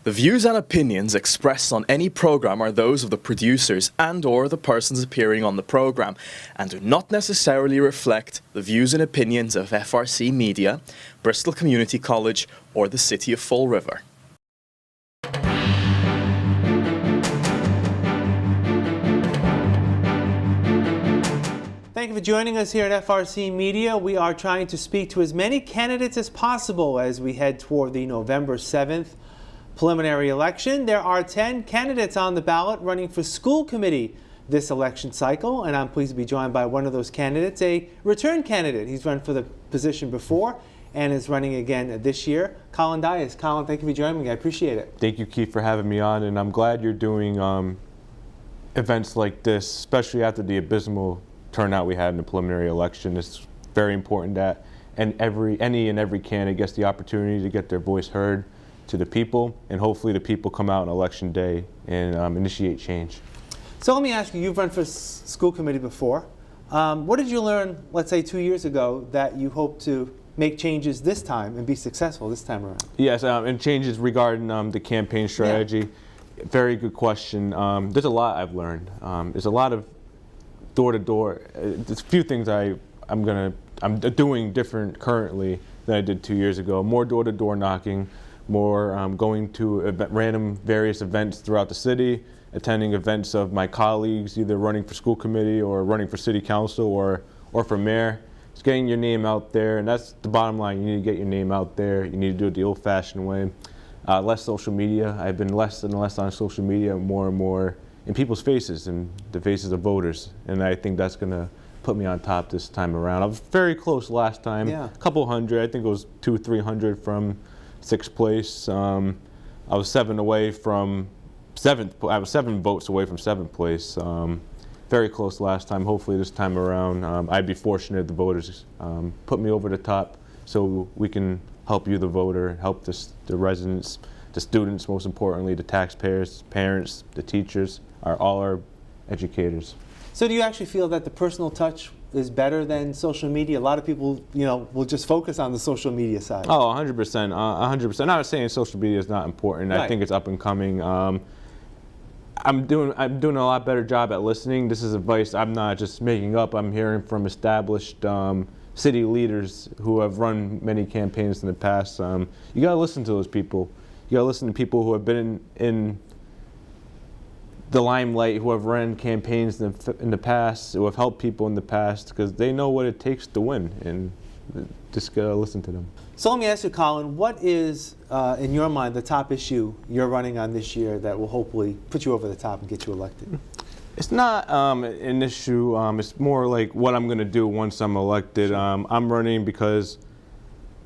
The views and opinions expressed on any program are those of the producers and/or the persons appearing on the program and do not necessarily reflect the views and opinions of FRC Media, Bristol Community College, or the City of Fall River. Thank you for joining us here at FRC Media. We are trying to speak to as many candidates as possible as we head toward the November 7th preliminary election. There are 10 candidates on the ballot running for school committee this election cycle, and I'm pleased to be joined by one of those candidates, a return candidate. He's run for the position before and is running again this year. Collin Dias. Collin, thank you for joining me. I appreciate it. Thank you, Keith, for having me on, and I'm glad you're doing events like this, especially after the abysmal turnout we had in the preliminary election. It's very important that any and every candidate gets the opportunity to get their voice heard to the people, and hopefully the people come out on election day and initiate change. So let me ask you, you've run for school committee before. What did you learn, let's say 2 years ago, that you hope to make changes this time and be successful this time around? Yes, and changes regarding the campaign strategy. Yeah. Very good question. There's a lot I've learned. There's a lot of door-to-door. There's a few things I'm doing different currently than I did 2 years ago. More door-to-door knocking, more going to random various events throughout the city, attending events of my colleagues, either running for school committee or running for city council or for mayor. It's getting your name out there, and that's the bottom line. You need to get your name out there. You need to do it the old-fashioned way. Less social media. I've been less and less on social media, more and more in people's faces and the faces of voters, and I think that's going to put me on top this time around. I was very close last time, a couple hundred. I think it was 200-300 from 6th place. I was 7 away from 7th. I was 7 votes away from 7th place. Very close last time. Hopefully this time around, I'd be fortunate if the voters put me over the top, so we can help you, the voter, help the residents, the students, most importantly, the taxpayers, parents, the teachers, all our educators. So do you actually feel that the personal touch is better than social media? A lot of people, will just focus on the social media side. Oh, 100%, 100%. I'm not saying social media is not important. Right. I think it's up and coming. I'm doing a lot better job at listening. This is advice I'm not just making up. I'm hearing from established city leaders who have run many campaigns in the past. You got to listen to those people. You got to listen to people who have been in the limelight, who have run campaigns in the past, who have helped people in the past, because they know what it takes to win, and just gotta listen to them. So let me ask you, Collin, what is, in your mind, the top issue you're running on this year that will hopefully put you over the top and get you elected? It's not an issue. It's more like what I'm going to do once I'm elected. I'm running because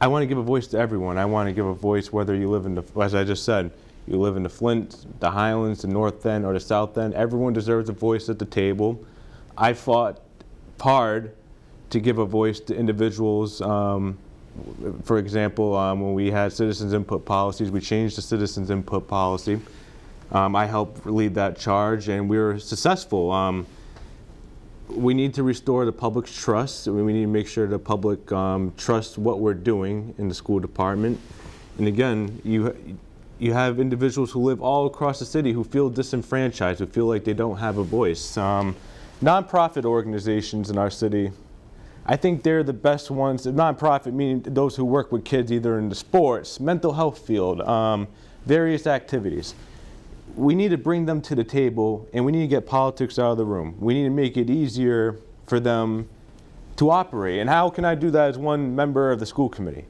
I want to give a voice to everyone. I want to give a voice whether you live as I just said, you live in the Flint, the Highlands, the North End, or the South End. Everyone deserves a voice at the table. I fought hard to give a voice to individuals. For example, when we had citizens input policies, we changed the citizens input policy. I helped lead that charge, and we were successful. We need to restore the public's trust. We need to make sure the public trusts what we're doing in the school department. And again, you have individuals who live all across the city who feel disenfranchised, who feel like they don't have a voice. Nonprofit organizations in our city, I think they're the best ones. Nonprofit meaning those who work with kids either in the sports, mental health field, various activities. We need to bring them to the table, and we need to get politics out of the room. We need to make it easier for them to operate. And how can I do that as one member of the school committee?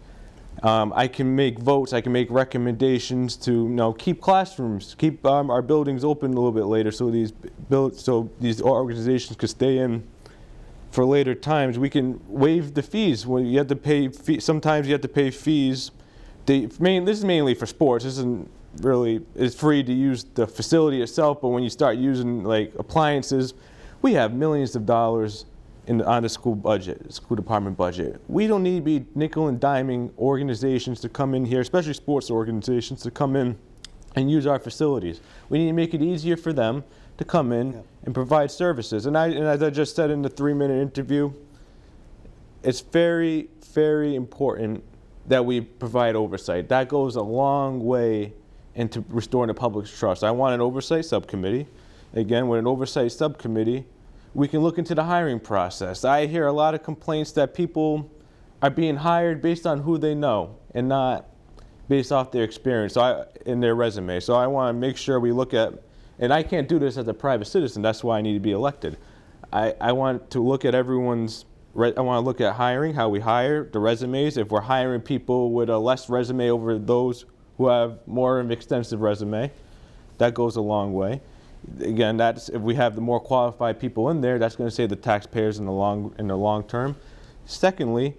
I can make votes, I can make recommendations to keep classrooms, keep our buildings open a little bit later so these organizations could stay in for later times. We can waive the fees when you have to pay. Sometimes you have to pay fees. This is mainly for sports. This isn't really. It's free to use the facility itself, but when you start using like appliances, we have millions of dollars on the school budget, school department budget. We don't need to be nickel and diming organizations to come in here, especially sports organizations, to come in and use our facilities. We need to make it easier for them to come in and provide services. And as I just said in the 3-minute interview, it's very, very important that we provide oversight. That goes a long way and to restoring the public's trust. I want an oversight subcommittee. Again, with an oversight subcommittee, we can look into the hiring process. I hear a lot of complaints that people are being hired based on who they know and not based off their experience in their resume. So I want to make sure we look at, and I can't do this as a private citizen, that's why I need to be elected. I want to look at I want to look at hiring, how we hire, the resumes. If we're hiring people with a less resume over those who have more of an extensive resume, that goes a long way. Again, that's if we have the more qualified people in there, that's going to save the taxpayers in the long term. Secondly,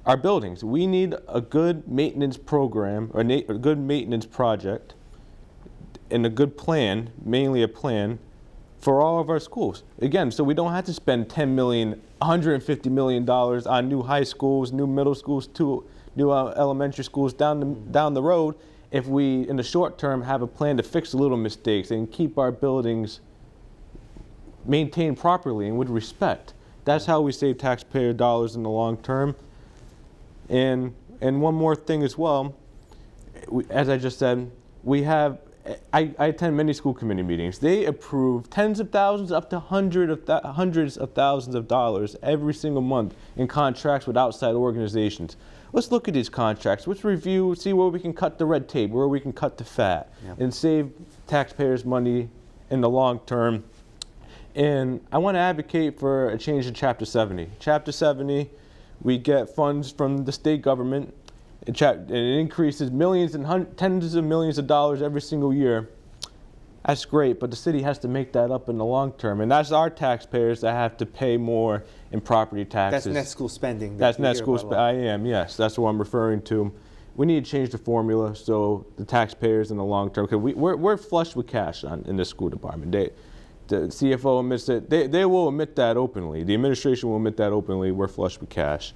our buildings. We need a good maintenance program, or a good maintenance project, and a good plan, mainly a plan, for all of our schools. Again, so we don't have to spend $10 million, $150 million on new high schools, new middle schools, new elementary schools down the road, if we, in the short term, have a plan to fix little mistakes and keep our buildings maintained properly and with respect. That's how we save taxpayer dollars in the long term. And one more thing as well, as I just said, I attend many school committee meetings. They approve tens of thousands up to hundreds of thousands of dollars every single month in contracts with outside organizations. Let's look at these contracts. Let's review, see where we can cut the red tape, where we can cut the fat, and save taxpayers money in the long term. And I want to advocate for a change in Chapter 70. Chapter 70, we get funds from the state government. It increases millions and tens of millions of dollars every single year. That's great, but the city has to make that up in the long term. And that's our taxpayers that have to pay more in property taxes. That's net school spending. That's net school spending. Yes. That's what I'm referring to. We need to change the formula so the taxpayers in the long term, because we're flush with cash in the school department. The CFO admits it. They will admit that openly. The administration will admit that openly. We're flush with cash.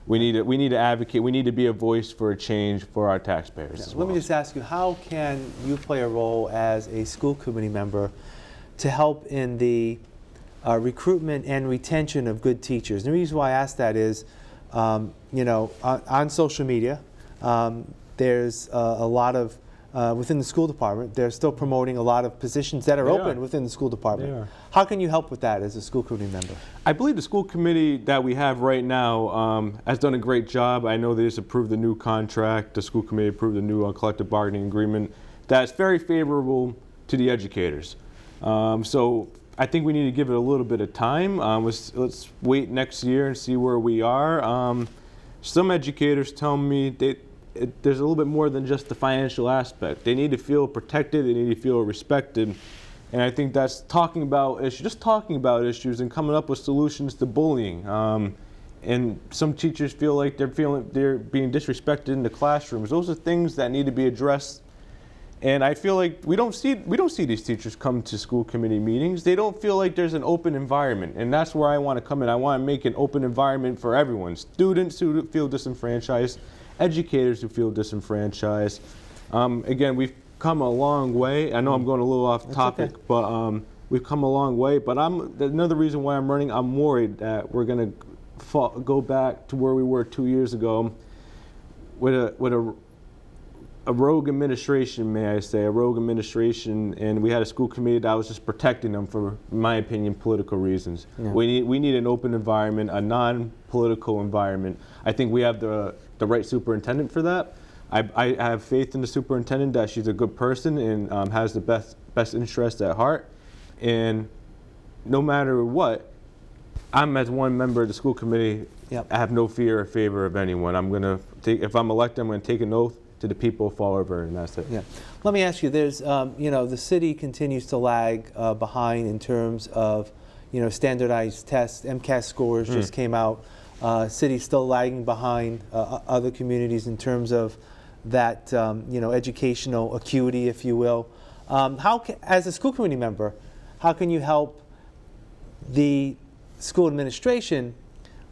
We need to advocate. We need to be a voice for a change for our taxpayers. As well. Let me just ask you, how can you play a role as a school committee member to help in the recruitment and retention of good teachers? And the reason why I ask that is, on social media, there's a lot of within the school department, they're still promoting a lot of positions that are open within the school department. They are. How can you help with that as a school committee member? I believe the school committee that we have right now has done a great job. I know they just approved the new contract. The school committee approved the new collective bargaining agreement that's very favorable to the educators. So I think we need to give it a little bit of time. Let's wait next year and see where we are. Some educators tell me there's a little bit more than just the financial aspect. They need to feel protected, they need to feel respected. And I think that's talking about issues and coming up with solutions to bullying. And some teachers feel like they're being disrespected in the classrooms. Those are things that need to be addressed. And I feel like we don't see these teachers come to school committee meetings. They don't feel like there's an open environment. And that's where I want to come in. I want to make an open environment for everyone. Students who feel disenfranchised, educators who feel disenfranchised. Again, we've come a long way. I know I'm going a little off topic, okay. But we've come a long way. But another reason why I'm running, I'm worried that we're going to go back to where we were 2 years ago with a rogue administration, may I say, and we had a school committee that was just protecting them for, in my opinion, political reasons. Yeah. We need an open environment, a non-political environment. I think we have the right superintendent for that. I have faith in the superintendent that she's a good person and has the best interest at heart. And no matter what, I'm as one member of the school committee. Yep. I have no fear or favor of anyone. If I'm elected, I'm going to take an oath to the people forever, and that's it. Yeah. Let me ask you, there's, the city continues to lag behind in terms of, standardized tests. MCAS scores just came out. City's still lagging behind other communities in terms of that, educational acuity, if you will. As a school committee member, how can you help the school administration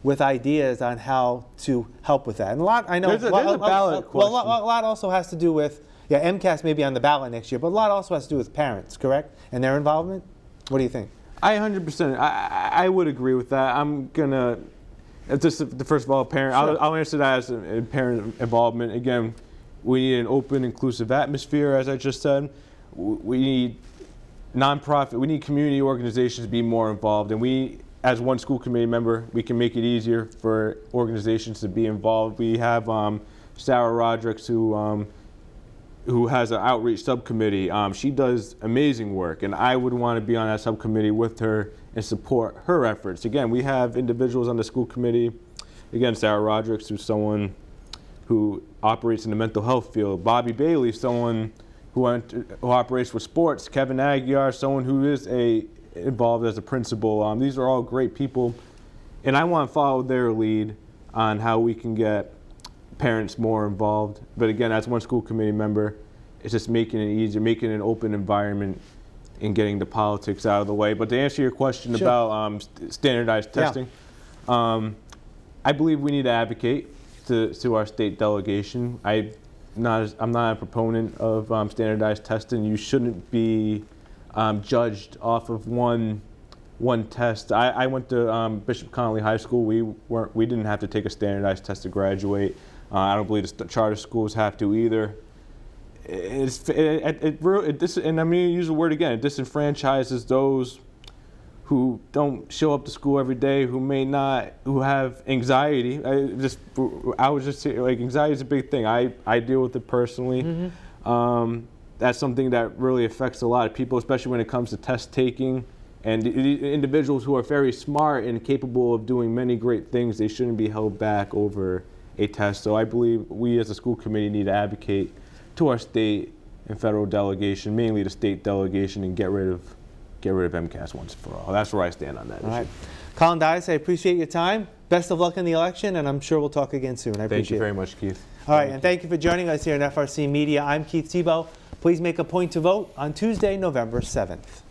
with ideas on how to help with that? And a lot, I know, there's a ballot question. Well, a lot also has to do with, MCAS may be on the ballot next year, but a lot also has to do with parents, correct? And their involvement? What do you think? I 100%, I would agree with that. I'm gonna, first of all, parent, sure. I'll answer that as a parent involvement. Again, We need an open, inclusive atmosphere, as I just said. We need nonprofit, we need community organizations to be more involved. And we, as one school committee member, we can make it easier for organizations to be involved. We have Sarah Rodricks, who has an outreach subcommittee. She does amazing work, and I would want to be on that subcommittee with her and support her efforts. Again, we have individuals on the school committee. Again, Sarah Rodricks, who's someone who operates in the mental health field. Bobby Bailey, someone who operates with sports. Kevin Aguiar, someone who is involved as a principal. These are all great people, and I want to follow their lead on how we can get parents more involved. But again, as one school committee member, it's just making it easier, making an open environment, and getting the politics out of the way. But to answer your question about standardized testing, I believe we need to advocate to our state delegation. I'm not a proponent of standardized testing. You shouldn't be judged off of one test. I went to Bishop Connolly High School. We didn't have to take a standardized test to graduate. I don't believe the charter schools have to either. And I'm going to use the word again. It disenfranchises those who don't show up to school every day, who have anxiety. I was just saying, like, anxiety is a big thing. I deal with it personally. Mm-hmm. That's something that really affects a lot of people, especially when it comes to test taking. And the individuals who are very smart and capable of doing many great things, they shouldn't be held back over a test. So I believe we as a school committee need to advocate to our state and federal delegation, mainly the state delegation, and get rid of MCAS once and for all. That's where I stand on that issue. Right. Collin Dias, I appreciate your time. Best of luck in the election, and I'm sure we'll talk again soon. I appreciate it. Thank you very much, Keith. All right, and thank you for joining us here at FRC Media. I'm Keith Tebow. Please make a point to vote on Tuesday, November 7th.